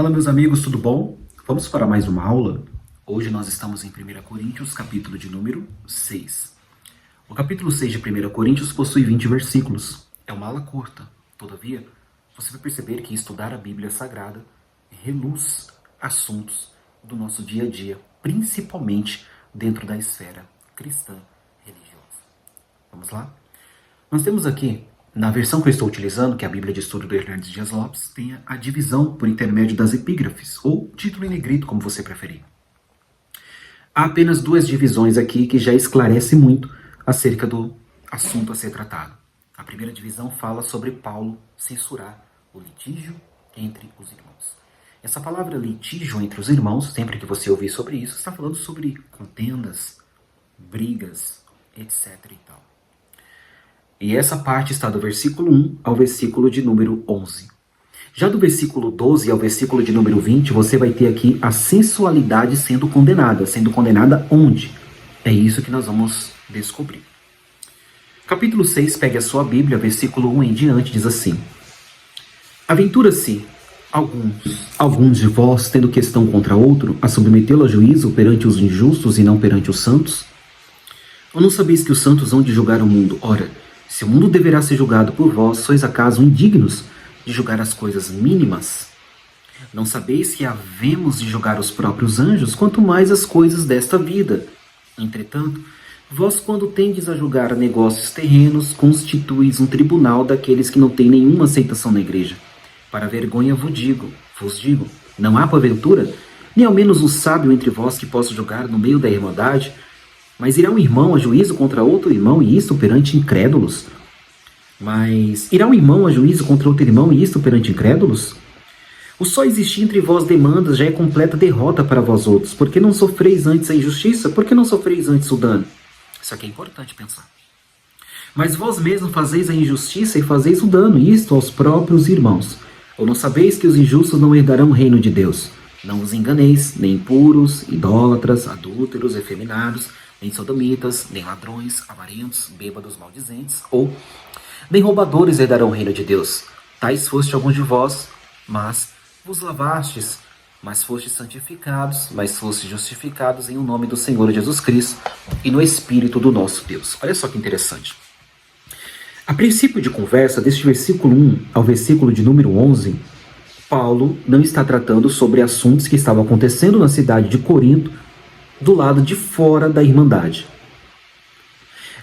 Fala, meus amigos, tudo bom? Vamos para mais uma aula? Hoje nós estamos em 1 Coríntios, capítulo de número 6. O capítulo 6 de 1 Coríntios possui 20 versículos. É uma aula curta, todavia, você vai perceber que estudar a Bíblia Sagrada reluz assuntos do nosso dia a dia, principalmente dentro da esfera cristã religiosa. Vamos lá? Nós temos aqui, na versão que eu estou utilizando, que é a Bíblia de Estudo do Hernandes Dias Lopes, tem a divisão por intermédio das epígrafes, ou título em negrito, como você preferir. Há apenas duas divisões aqui que já esclarece muito acerca do assunto a ser tratado. A primeira divisão fala sobre Paulo censurar o litígio entre os irmãos. Essa palavra litígio entre os irmãos, sempre que você ouvir sobre isso, está falando sobre contendas, brigas, etc. e tal. E essa parte está do versículo 1 ao versículo de número 11. Já do versículo 12 ao versículo de número 20, você vai ter aqui a sensualidade sendo condenada. Sendo condenada onde? É isso que nós vamos descobrir. Capítulo 6, pegue a sua Bíblia, versículo 1 em diante, diz assim: Aventura-se alguns de vós, tendo questão contra outro, a submetê-lo a juízo perante os injustos e não perante os santos? Ou não sabeis que os santos hão de julgar o mundo? Ora, se o mundo deverá ser julgado por vós, sois acaso indignos de julgar as coisas mínimas? Não sabeis que havemos de julgar os próprios anjos, quanto mais as coisas desta vida? Entretanto, vós, quando tendes a julgar negócios terrenos, constituís um tribunal daqueles que não têm nenhuma aceitação na igreja. Para vergonha vos digo, não há porventura, nem ao menos um sábio entre vós que possa julgar no meio da irmandade? Mas irá um irmão a juízo contra outro irmão, e isto perante incrédulos? Mas irá um irmão a juízo contra outro irmão, e isto perante incrédulos? O só existir entre vós demandas já é completa derrota para vós outros. Por que não sofreis antes a injustiça? Por que não sofreis antes o dano? Isso aqui é importante pensar. Mas vós mesmos fazeis a injustiça e fazeis o dano, isto aos próprios irmãos. Ou não sabeis que os injustos não herdarão o reino de Deus? Não vos enganeis, nem impuros, idólatras, adúlteros, efeminados, nem sodomitas, nem ladrões, avarentos, bêbados, maldizentes, ou nem roubadores herdarão o reino de Deus. Tais foste alguns de vós, mas vos lavastes, mas fostes santificados, mas fostes justificados em o nome do Senhor Jesus Cristo e no Espírito do nosso Deus. Olha só que interessante. A princípio de conversa, deste versículo 1 ao versículo de número 11, Paulo não está tratando sobre assuntos que estavam acontecendo na cidade de Corinto, do lado de fora da Irmandade.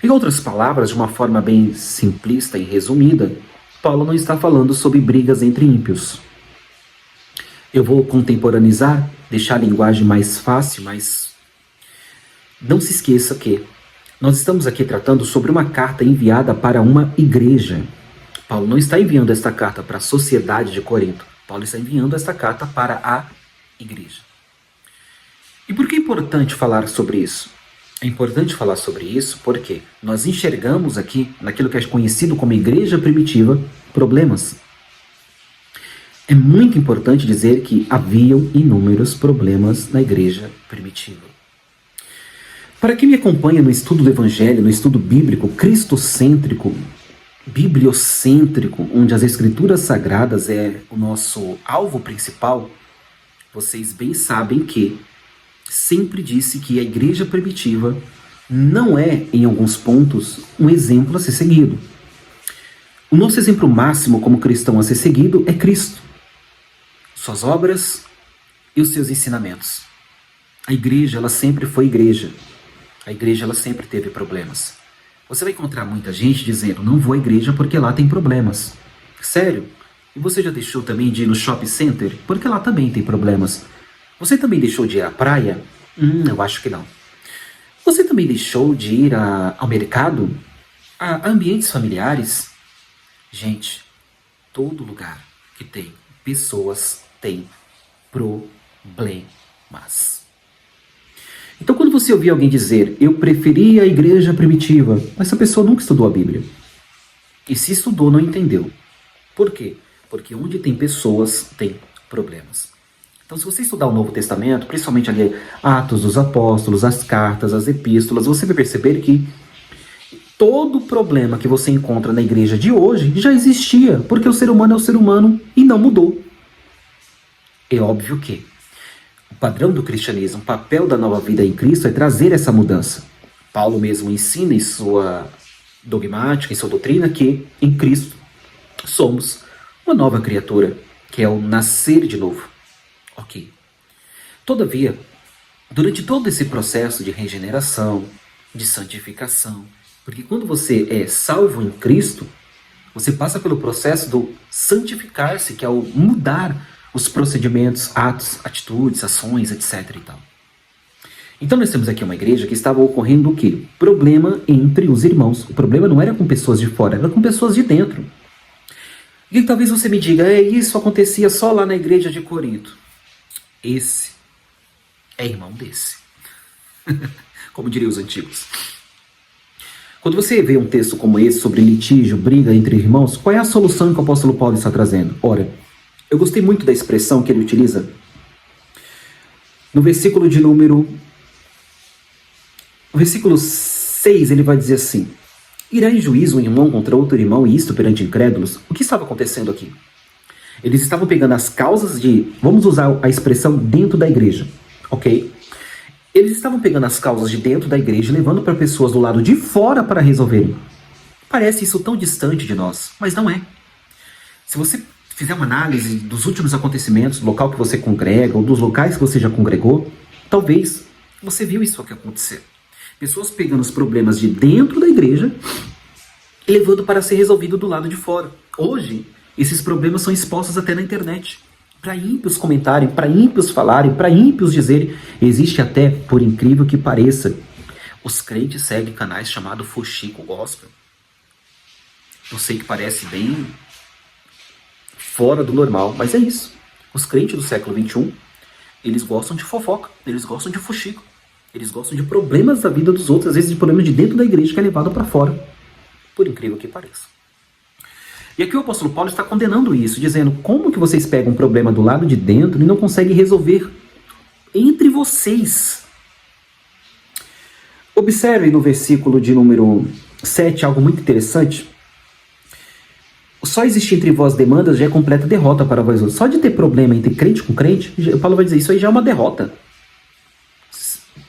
Em outras palavras, de uma forma bem simplista e resumida, Paulo não está falando sobre brigas entre ímpios. Eu vou contemporaneizar, deixar a linguagem mais fácil, mas não se esqueça que nós estamos aqui tratando sobre uma carta enviada para uma igreja. Paulo não está enviando esta carta para a sociedade de Corinto. Paulo está enviando esta carta para a igreja. E por que é importante falar sobre isso? É importante falar sobre isso porque nós enxergamos aqui, naquilo que é conhecido como igreja primitiva, problemas. É muito importante dizer que haviam inúmeros problemas na igreja primitiva. Para quem me acompanha no estudo do Evangelho, no estudo bíblico, cristocêntrico, bibliocêntrico, onde as escrituras sagradas é o nosso alvo principal, vocês bem sabem que sempre disse que a igreja primitiva não é, em alguns pontos, um exemplo a ser seguido. O nosso exemplo máximo como cristão a ser seguido é Cristo, suas obras e os seus ensinamentos. A igreja, ela sempre foi igreja. A igreja, ela sempre teve problemas. Você vai encontrar muita gente dizendo, não vou à igreja porque lá tem problemas. Sério? E você já deixou também de ir no shopping center? Porque lá também tem problemas. Você também deixou de ir à praia? Eu acho que não. Você também deixou de ir ao mercado? A ambientes familiares? Gente, todo lugar que tem pessoas tem problemas. Então quando você ouvir alguém dizer, eu preferi a igreja primitiva, essa pessoa nunca estudou a Bíblia. E se estudou, não entendeu. Por quê? Porque onde tem pessoas, tem problemas. Então, se você estudar o Novo Testamento, principalmente ali Atos dos Apóstolos, as cartas, as epístolas, você vai perceber que todo problema que você encontra na igreja de hoje já existia, porque o ser humano é o ser humano e não mudou. É óbvio que o padrão do cristianismo, o papel da nova vida em Cristo é trazer essa mudança. Paulo mesmo ensina em sua dogmática, em sua doutrina, que em Cristo somos uma nova criatura, que é o nascer de novo. Ok. Todavia, durante todo esse processo de regeneração, de santificação, porque quando você é salvo em Cristo, você passa pelo processo do santificar-se, que é o mudar os procedimentos, atos, atitudes, ações, etc. e tal. Então nós temos aqui uma igreja que estava ocorrendo o quê? Problema entre os irmãos. O problema não era com pessoas de fora, era com pessoas de dentro. E talvez você me diga, isso acontecia só lá na igreja de Corinto. Esse é irmão desse. Como diriam os antigos. Quando você vê um texto como esse sobre litígio, briga entre irmãos, qual é a solução que o apóstolo Paulo está trazendo? Ora, eu gostei muito da expressão que ele utiliza no versículo de número... No versículo 6 ele vai dizer assim: irá em juízo um irmão contra outro irmão, e isto perante incrédulos? O que estava acontecendo aqui? Eles estavam pegando as causas de... Vamos usar a expressão dentro da igreja, ok? Eles estavam pegando as causas de dentro da igreja e levando para pessoas do lado de fora para resolverem. Parece isso tão distante de nós, mas não é. Se você fizer uma análise dos últimos acontecimentos, do local que você congrega, ou dos locais que você já congregou, talvez você viu isso aqui acontecer. Pessoas pegando os problemas de dentro da igreja e levando para ser resolvido do lado de fora. Hoje, esses problemas são expostos até na internet. Para ímpios comentarem, para ímpios falarem, para ímpios dizerem. Existe até, por incrível que pareça, os crentes seguem canais chamados Fuxico Gospel. Eu sei que parece bem fora do normal, mas é isso. Os crentes do século XXI, eles gostam de fofoca, eles gostam de fuxico. Eles gostam de problemas da vida dos outros, às vezes de problemas de dentro da igreja que é levado para fora. Por incrível que pareça. E aqui o apóstolo Paulo está condenando isso, dizendo como que vocês pegam um problema do lado de dentro e não conseguem resolver entre vocês. Observe no versículo de número 7 algo muito interessante. Só existir entre vós demandas já é completa derrota para vós outros. Só de ter problema entre crente com crente, Paulo vai dizer, isso aí já é uma derrota.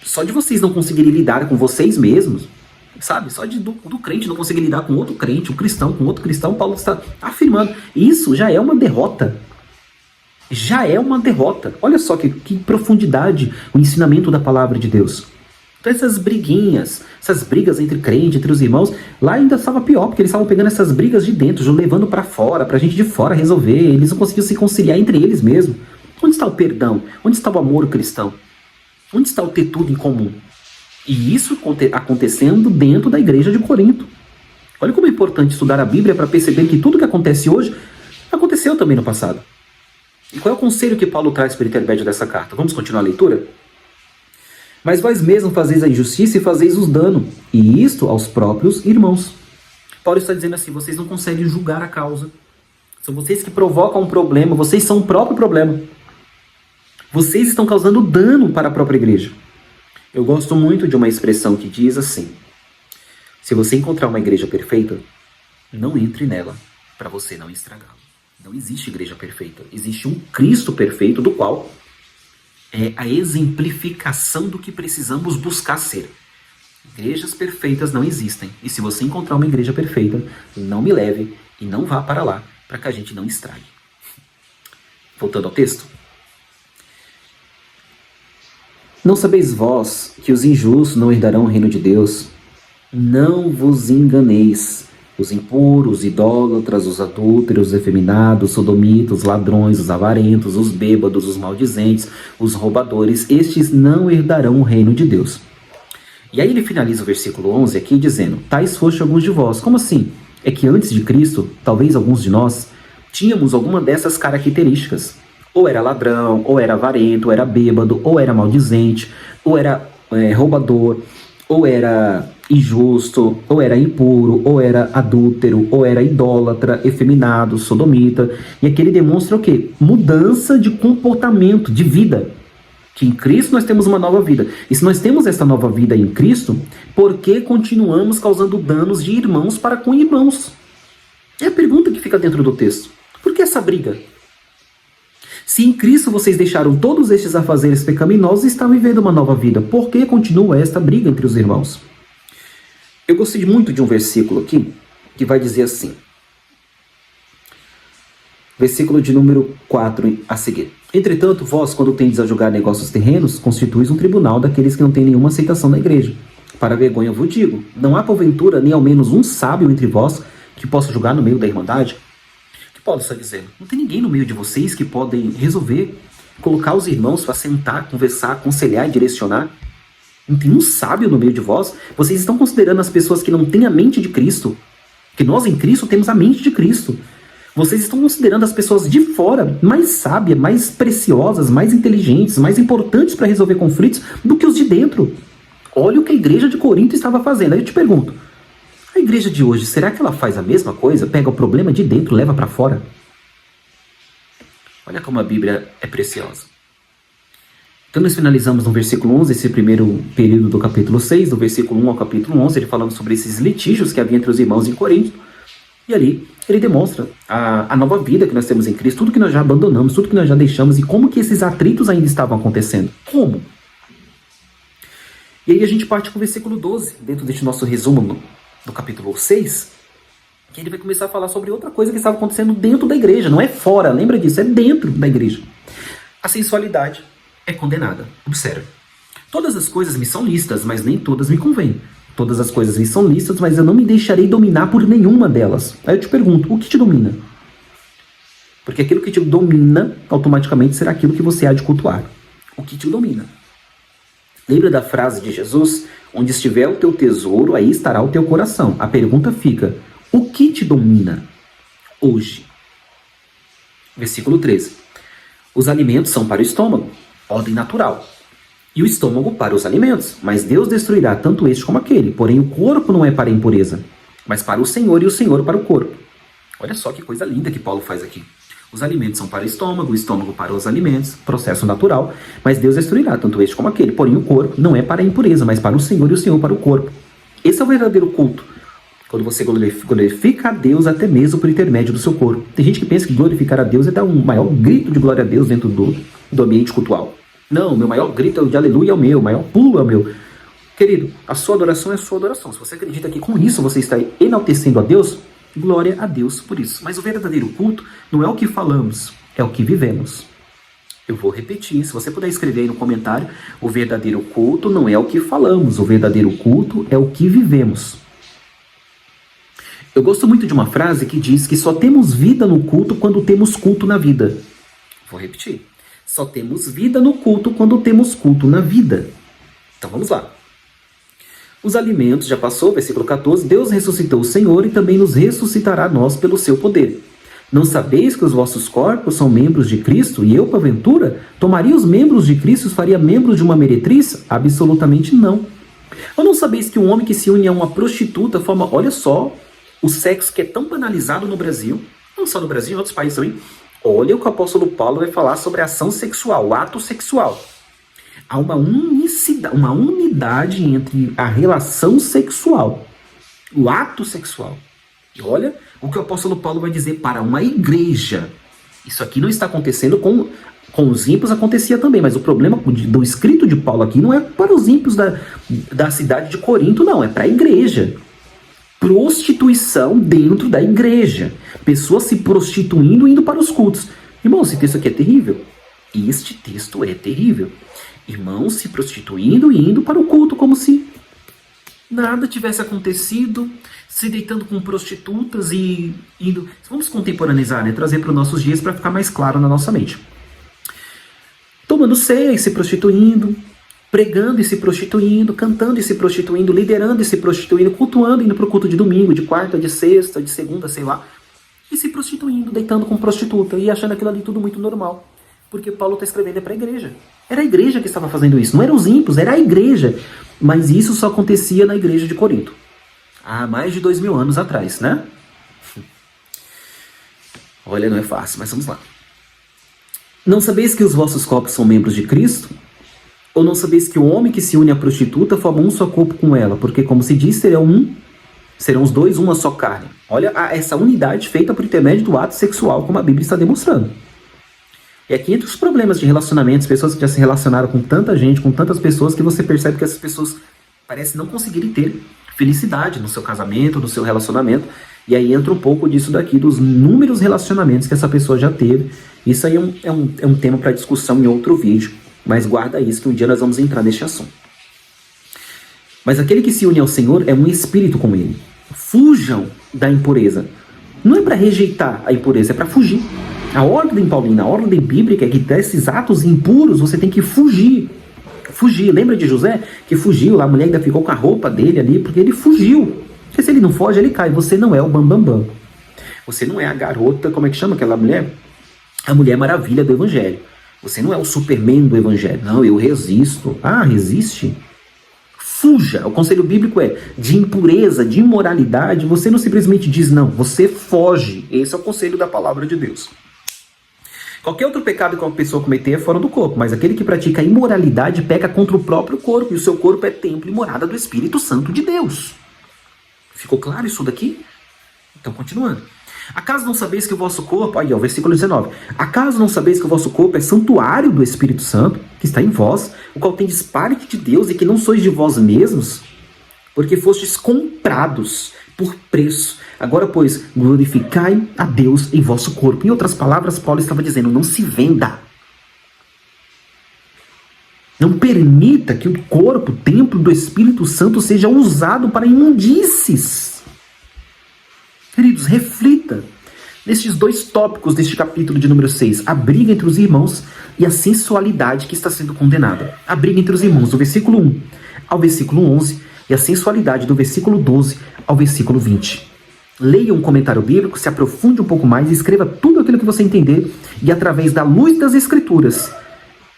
Só de vocês não conseguirem lidar com vocês mesmos, sabe? Só do crente não conseguir lidar com outro crente, um cristão com outro cristão, Paulo está afirmando. Isso já é uma derrota. Já é uma derrota. Olha só que profundidade o ensinamento da palavra de Deus. Então essas briguinhas, essas brigas entre crente, entre os irmãos, lá ainda estava pior, porque eles estavam pegando essas brigas de dentro, levando para fora, para a gente de fora resolver. Eles não conseguiam se conciliar entre eles mesmos. Onde está o perdão? Onde está o amor cristão? Onde está o ter tudo em comum? E isso acontecendo dentro da igreja de Corinto. Olha como é importante estudar a Bíblia para perceber que tudo que acontece hoje aconteceu também no passado. E qual é o conselho que Paulo traz por intermédio dessa carta? Vamos continuar a leitura? Mas vós mesmos fazeis a injustiça e fazeis os dano, e isto aos próprios irmãos. Paulo está dizendo assim, vocês não conseguem julgar a causa. São vocês que provocam um problema, vocês são o próprio problema. Vocês estão causando dano para a própria igreja. Eu gosto muito de uma expressão que diz assim: se você encontrar uma igreja perfeita, não entre nela para você não estragá-la. Não existe igreja perfeita. Existe um Cristo perfeito, do qual é a exemplificação do que precisamos buscar ser. Igrejas perfeitas não existem. E se você encontrar uma igreja perfeita, não me leve e não vá para lá, para que a gente não estrague. Voltando ao texto. Não sabeis vós que os injustos não herdarão o reino de Deus? Não vos enganeis. Os impuros, os idólatras, os adúlteros, os efeminados, os sodomitas, os ladrões, os avarentos, os bêbados, os maldizentes, os roubadores, estes não herdarão o reino de Deus. E aí ele finaliza o versículo 11 aqui dizendo, tais foste alguns de vós. Como assim? É que antes de Cristo, talvez alguns de nós, tínhamos alguma dessas características. Ou era ladrão, ou era avarento, ou era bêbado, ou era maldizente, ou era roubador, ou era injusto, ou era impuro, ou era adúltero, ou era idólatra, efeminado, sodomita. E aqui ele demonstra o quê? Mudança de comportamento, de vida. Que em Cristo nós temos uma nova vida. E se nós temos essa nova vida em Cristo, por que continuamos causando danos de irmãos para com irmãos? É a pergunta que fica dentro do texto. Por que essa briga? Se em Cristo vocês deixaram todos estes afazeres pecaminosos e estão vivendo uma nova vida, por que continua esta briga entre os irmãos? Eu gostei muito de um versículo aqui, que vai dizer assim, versículo de número 4 a seguir. Entretanto, vós, quando tendes a julgar negócios terrenos, constituís um tribunal daqueles que não têm nenhuma aceitação na igreja. Para a vergonha vos digo, não há porventura nem ao menos um sábio entre vós que possa julgar no meio da irmandade? O que Paulo está dizendo? Não tem ninguém no meio de vocês que podem resolver, colocar os irmãos para sentar, conversar, aconselhar e direcionar? Não tem um sábio no meio de vós? Vocês estão considerando as pessoas que não têm a mente de Cristo? Que nós em Cristo temos a mente de Cristo. Vocês estão considerando as pessoas de fora mais sábias, mais preciosas, mais inteligentes, mais importantes para resolver conflitos do que os de dentro. Olha o que a igreja de Corinto estava fazendo. Aí eu te pergunto, a igreja de hoje, será que ela faz a mesma coisa? Pega o problema de dentro e leva para fora? Olha como a Bíblia é preciosa. Então nós finalizamos no versículo 11, esse primeiro período do capítulo 6, do versículo 1 ao capítulo 11, ele falando sobre esses litígios que havia entre os irmãos em Corinto. E ali ele demonstra a nova vida que nós temos em Cristo, tudo que nós já abandonamos, tudo que nós já deixamos e como que esses atritos ainda estavam acontecendo. Como? E aí a gente parte com o versículo 12, dentro deste nosso resumo do capítulo 6, que ele vai começar a falar sobre outra coisa que estava acontecendo dentro da igreja, não é fora, lembra disso, é dentro da igreja. A sensualidade é condenada. Observe. Todas as coisas me são lícitas, mas nem todas me convêm. Todas as coisas me são lícitas, mas eu não me deixarei dominar por nenhuma delas. Aí eu te pergunto, o que te domina? Porque aquilo que te domina, automaticamente será aquilo que você há de cultuar. O que te domina? Lembra da frase de Jesus? Onde estiver o teu tesouro, aí estará o teu coração. A pergunta fica, o que te domina hoje? Versículo 13. Os alimentos são para o estômago, ordem natural. E o estômago para os alimentos, mas Deus destruirá tanto este como aquele. Porém, o corpo não é para a impureza, mas para o Senhor, e o Senhor para o corpo. Olha só que coisa linda que Paulo faz aqui. Os alimentos são para o estômago para os alimentos, processo natural, mas Deus destruirá tanto este como aquele. Porém, o corpo não é para a impureza, mas para o Senhor, e o Senhor para o corpo. Esse é o verdadeiro culto. Quando você glorifica a Deus até mesmo por intermédio do seu corpo. Tem gente que pensa que glorificar a Deus é dar um maior grito de glória a Deus dentro do ambiente cultual. Não, meu maior grito de aleluia é o meu, o maior pulo é o meu. Querido, a sua adoração é a sua adoração. Se você acredita que com isso você está enaltecendo a Deus, glória a Deus por isso. Mas o verdadeiro culto não é o que falamos, é o que vivemos. Eu vou repetir, se você puder escrever aí no comentário, o verdadeiro culto não é o que falamos, o verdadeiro culto é o que vivemos. Eu gosto muito de uma frase que diz que só temos vida no culto quando temos culto na vida. Vou repetir. Só temos vida no culto quando temos culto na vida. Então vamos lá. Os alimentos, já passou, versículo 14. Deus ressuscitou o Senhor e também nos ressuscitará nós pelo seu poder. Não sabeis que os vossos corpos são membros de Cristo? E eu, porventura, tomaria os membros de Cristo e os faria membros de uma meretriz? Absolutamente não. Ou não sabeis que um homem que se une a uma prostituta forma, olha só, o sexo que é tão banalizado no Brasil, não só no Brasil, em outros países também. Olha o que o apóstolo Paulo vai falar sobre a ação sexual, o ato sexual. Há uma unidade entre a relação sexual, o ato sexual. E olha o que o apóstolo Paulo vai dizer para uma igreja. Isso aqui não está acontecendo com os ímpios, acontecia também, mas o problema do escrito de Paulo aqui não é para os ímpios da cidade de Corinto, não, é para a igreja. Prostituição dentro da igreja. Pessoas se prostituindo e indo para os cultos. Irmão, esse texto aqui é terrível. Este texto é terrível. Irmãos se prostituindo e indo para o culto como se nada tivesse acontecido, se deitando com prostitutas e indo... Vamos contemporaneizar, né? Trazer para os nossos dias para ficar mais claro na nossa mente. Tomando ceia e se prostituindo, pregando e se prostituindo, cantando e se prostituindo, liderando e se prostituindo, cultuando, indo para o culto de domingo, de quarta, de sexta, de segunda, sei lá, e se prostituindo, deitando com prostituta e achando aquilo ali tudo muito normal. Porque Paulo está escrevendo para a igreja. Era a igreja que estava fazendo isso, não eram os ímpios, era a igreja. Mas isso só acontecia na igreja de Corinto. Há mais de 2000 anos atrás, né? Olha, não é fácil, mas vamos lá. Não sabeis que os vossos corpos são membros de Cristo? Ou não sabeis que o homem que se une à prostituta forma um só corpo com ela? Porque, como se diz, serão os dois uma só carne. Olha essa unidade feita por intermédio do ato sexual, como a Bíblia está demonstrando. E aqui entre os problemas de relacionamentos, pessoas que já se relacionaram com tanta gente, com tantas pessoas, que você percebe que essas pessoas parecem não conseguirem ter felicidade no seu casamento, no seu relacionamento. E aí entra um pouco disso daqui, dos inúmeros relacionamentos que essa pessoa já teve. Isso aí é um tema para discussão em outro vídeo, mas guarda isso que um dia nós vamos entrar neste assunto. Mas aquele que se une ao Senhor é um espírito com ele. Fujam da impureza. Não é para rejeitar a impureza, é para fugir. A ordem paulina, a ordem bíblica é que desses atos impuros você tem que fugir. Fugir. Lembra de José? Que fugiu lá, a mulher ainda ficou com a roupa dele ali, porque ele fugiu. Porque se ele não foge, ele cai. Você não é o bambambam. Você não é a garota, como é que chama aquela mulher? A Mulher Maravilha do Evangelho. Você não é o Superman do Evangelho. Não, eu resisto. Ah, resiste? Fuja. O conselho bíblico é de impureza, de imoralidade. Você não simplesmente diz não, você foge. Esse é o conselho da palavra de Deus. Qualquer outro pecado que uma pessoa cometer é fora do corpo, mas aquele que pratica a imoralidade peca contra o próprio corpo, e o seu corpo é templo e morada do Espírito Santo de Deus. Ficou claro isso daqui? Então, continuando. Acaso não sabeis que o vosso corpo... Aí, ó, versículo 19. Acaso não sabeis que o vosso corpo é santuário do Espírito Santo, que está em vós, o qual tendes parte de Deus, e que não sois de vós mesmos? Porque fostes comprados por preço. Agora, pois, glorificai a Deus em vosso corpo. Em outras palavras, Paulo estava dizendo, não se venda. Não permita que o corpo, templo do Espírito Santo, seja usado para imundícies. Queridos, reflita nestes dois tópicos deste capítulo de número 6. A briga entre os irmãos e a sensualidade que está sendo condenada. A briga entre os irmãos, do versículo 1 ao versículo 11, e a sensualidade do versículo 12 ao versículo 20. Leia um comentário bíblico, se aprofunde um pouco mais e escreva tudo aquilo que você entender e, através da luz das Escrituras,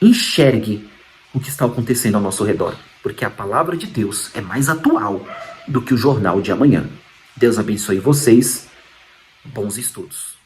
enxergue o que está acontecendo ao nosso redor. Porque a palavra de Deus é mais atual do que o jornal de amanhã. Deus abençoe vocês. Bons estudos.